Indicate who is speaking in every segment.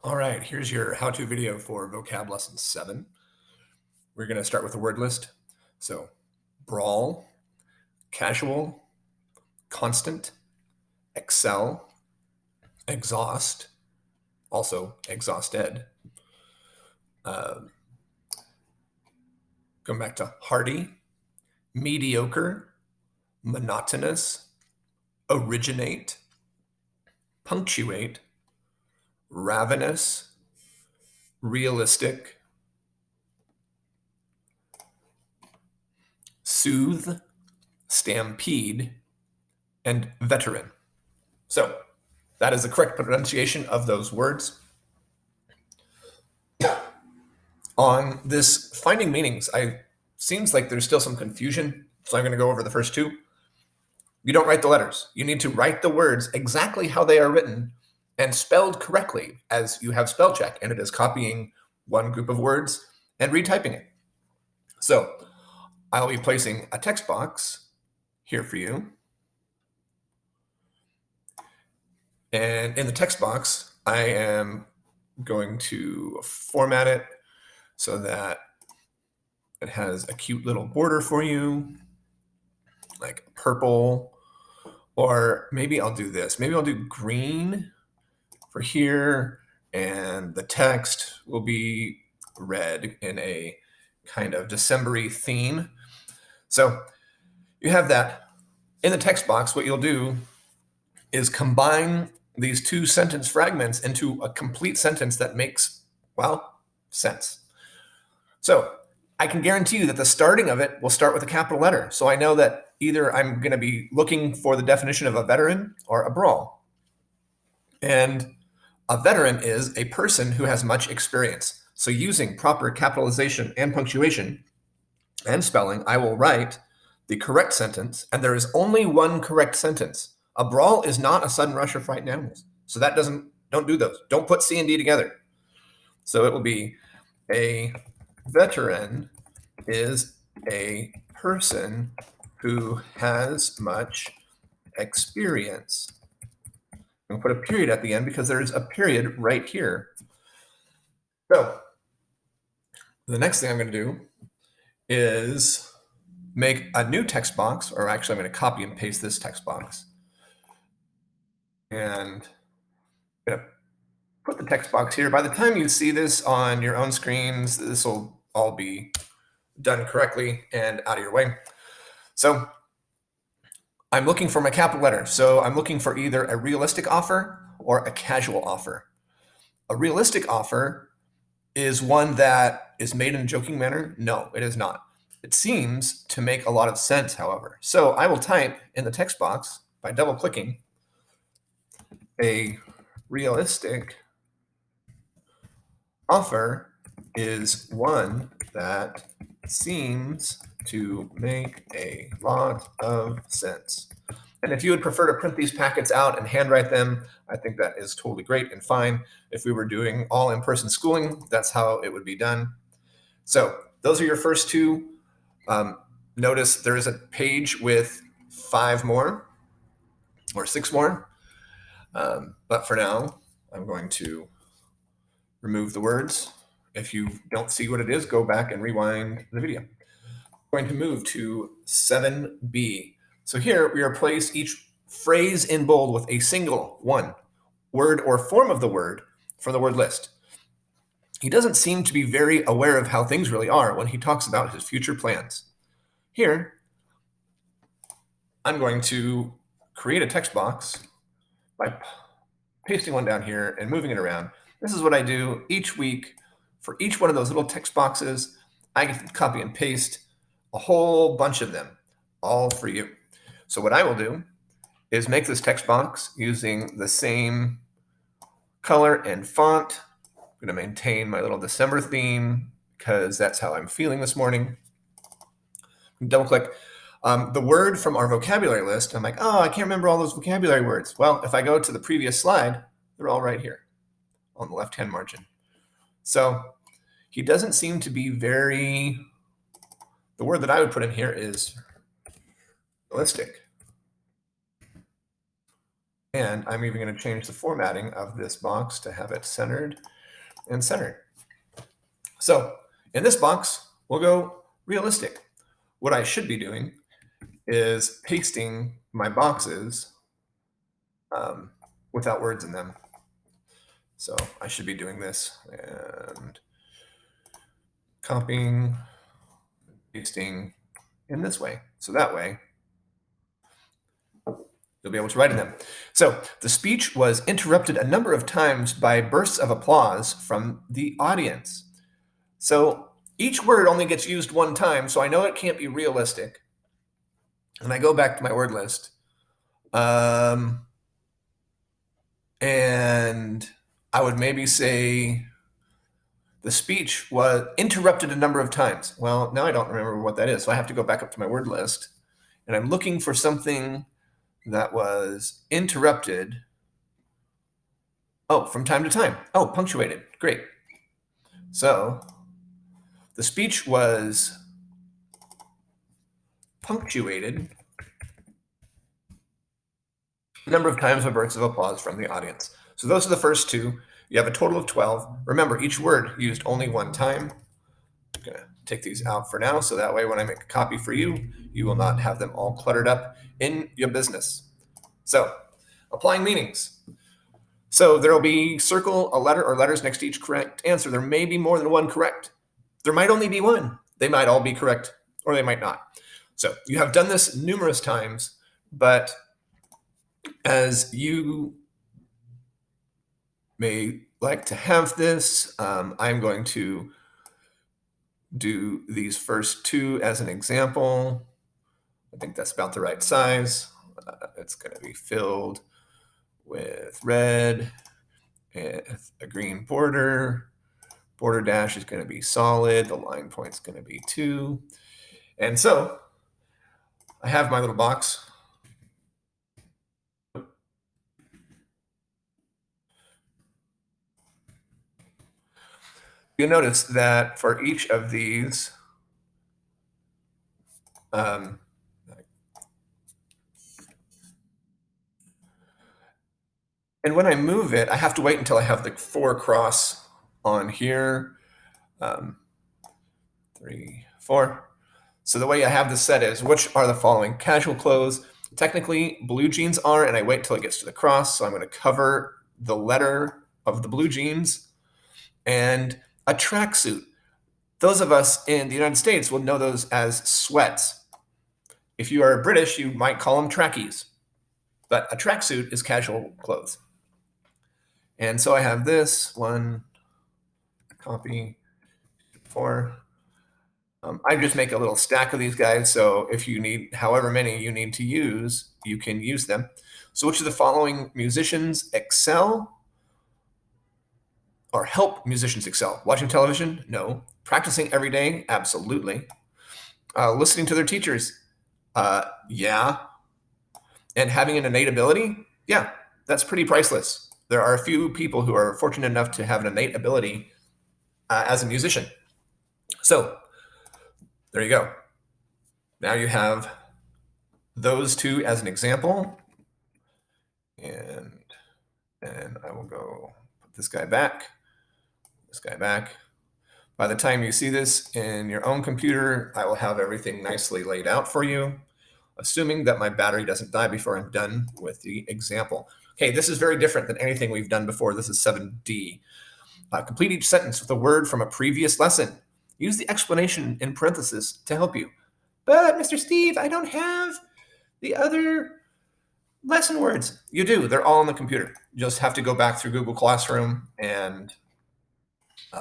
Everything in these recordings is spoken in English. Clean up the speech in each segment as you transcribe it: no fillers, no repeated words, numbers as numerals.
Speaker 1: All right, here's your how-to video for vocab lesson 7. We're going to start with the word list. So, brawl, casual, constant, excel, exhaust, also exhausted. Going back to hardy, mediocre, monotonous, originate, punctuate, ravenous, realistic, soothe, stampede, and veteran. So that is the correct pronunciation of those words. On this finding meanings, seems like there's still some confusion, so I'm going to go over the first two. You don't write the letters. You need to write the words exactly how they are written and spelled correctly, as you have spell check, and it is copying one group of words and retyping it. So I'll be placing a text box here for you. And in the text box, I am going to format it so that it has a cute little border for you, like purple, or maybe I'll do this. Maybe I'll do green for here, and the text will be red in a kind of December-y theme. So you have that. In the text box, what you'll do is combine these two sentence fragments into a complete sentence that makes, well, sense. So I can guarantee you that the starting of it will start with a capital letter. So I know that either I'm going to be looking for the definition of a veteran or a brawl. And a veteran is a person who has much experience. So using proper capitalization and punctuation and spelling, I will write the correct sentence, and there is only one correct sentence. A brawl is not a sudden rush of frightened animals. So that don't do those. Don't put C and D together. So it will be a veteran is a person who has much experience. I'm going to put a period at the end because there's a period right here. So the next thing I'm going to do is make a new text box, or actually I'm going to copy and paste this text box. And I'm going to put the text box here. By the time you see this on your own screens, this will all be done correctly and out of your way. So I'm looking for my capital letter. So I'm looking for either a realistic offer or a casual offer. A realistic offer is one that is made in a joking manner. No, it is not. It seems to make a lot of sense, however. So I will type in the text box by double clicking a realistic offer is one that seems to make a lot of sense. And if you would prefer to print these packets out and handwrite them, I think that is totally great and fine. If we were doing all in-person schooling, that's how it would be done. So those are your first two. Notice there is a page with 5 more or 6 more. But for now, I'm going to remove the words. If you don't see what it is, go back and rewind the video. I'm going to move to 7B. So here we replace each phrase in bold with a single one word or form of the word from the word list. He doesn't seem to be very aware of how things really are when he talks about his future plans. Here, I'm going to create a text box by pasting one down here and moving it around. This is what I do each week. For each one of those little text boxes, I can copy and paste a whole bunch of them, all for you. So what I will do is make this text box using the same color and font. I'm going to maintain my little December theme because that's how I'm feeling this morning. Double click. The word from our vocabulary list, I'm like, oh, I can't remember all those vocabulary words. Well, if I go to the previous slide, they're all right here on the left-hand margin. So he doesn't seem to be the word that I would put in here is realistic. And I'm even going to change the formatting of this box to have it centered and centered. So in this box, we'll go realistic. What I should be doing is pasting my boxes without words in them. So I should be doing this and copying, pasting in this way. So that way, you'll be able to write in them. So the speech was interrupted a number of times by bursts of applause from the audience. So each word only gets used one time, so I know it can't be realistic. And I go back to my word list. And I would maybe say the speech was interrupted a number of times. Well, now I don't remember what that is, so I have to go back up to my word list. And I'm looking for something that was interrupted. Oh, from time to time. Oh, punctuated. Great. So the speech was punctuated a number of times by bursts of applause from the audience. So those are the first two. You have a total of 12. Remember, each word used only one time. I'm going to take these out for now, so that way when I make a copy for you, you will not have them all cluttered up in your business. So, applying meanings. So there will be circle, a letter, or letters next to each correct answer. There may be more than one correct. There might only be one. They might all be correct, or they might not. So you have done this numerous times, but as you may like to have this, I'm going to do these first two as an example. I think that's about the right size. It's going to be filled with red and a green border. Border dash is going to be solid. The line point is going to be 2. And so I have my little box. You'll notice that for each of these, and when I move it, I have to wait until I have the 4 cross on here. 3, 4. So the way I have this set is, which are the following casual clothes? Technically, blue jeans are, and I wait till it gets to the cross. So I'm going to cover the letter of the blue jeans and a tracksuit. Those of us in the United States will know those as sweats. If you are British, you might call them trackies, but a tracksuit is casual clothes. And so I have this one, copy, 4. I just make a little stack of these guys, so if you need however many you need to use, you can use them. So which of the following musicians excel or help musicians excel? Watching television? No. Practicing every day? Absolutely. Listening to their teachers? Yeah. And having an innate ability? Yeah, that's pretty priceless. There are a few people who are fortunate enough to have an innate ability as a musician. So there you go. Now you have those two as an example. And then I will go put this guy back, this guy back. By the time you see this in your own computer, I will have everything nicely laid out for you, assuming that my battery doesn't die before I'm done with the example. Okay, this is very different than anything we've done before. This is 7D. Complete each sentence with a word from a previous lesson. Use the explanation in parentheses to help you. But, Mr. Steve, I don't have the other lesson words. You do. They're all on the computer. You just have to go back through Google Classroom and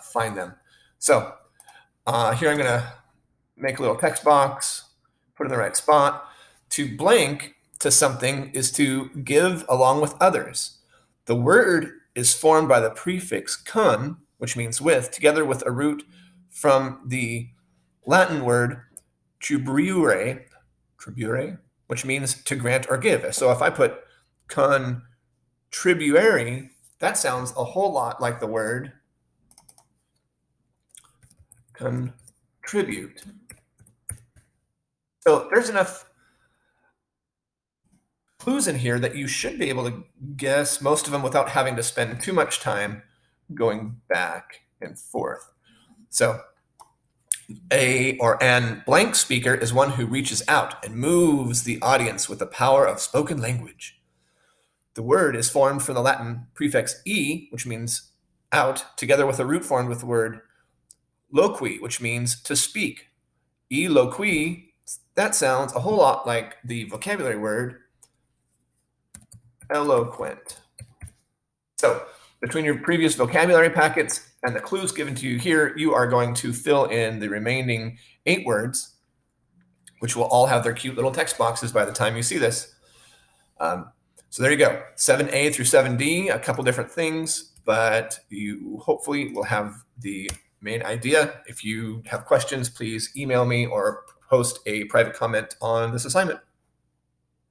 Speaker 1: find them. So here I'm going to make a little text box, put it in the right spot. To blank to something is to give along with others. The word is formed by the prefix con, which means with, together with a root from the Latin word tribuere, which means to grant or give. So if I put contribuere, that sounds a whole lot like the word contribute. So there's enough clues in here that you should be able to guess most of them without having to spend too much time going back and forth. So a or an blank speaker is one who reaches out and moves the audience with the power of spoken language. The word is formed from the Latin prefix e, which means out, together with a root formed with the word loqui, which means to speak. Eloqui, that sounds a whole lot like the vocabulary word eloquent. So between your previous vocabulary packets and the clues given to you here, you are going to fill in the remaining 8 words, which will all have their cute little text boxes by the time you see this. So there you go, 7A through 7D, a couple different things, but you hopefully will have the main idea. If you have questions, please email me or post a private comment on this assignment.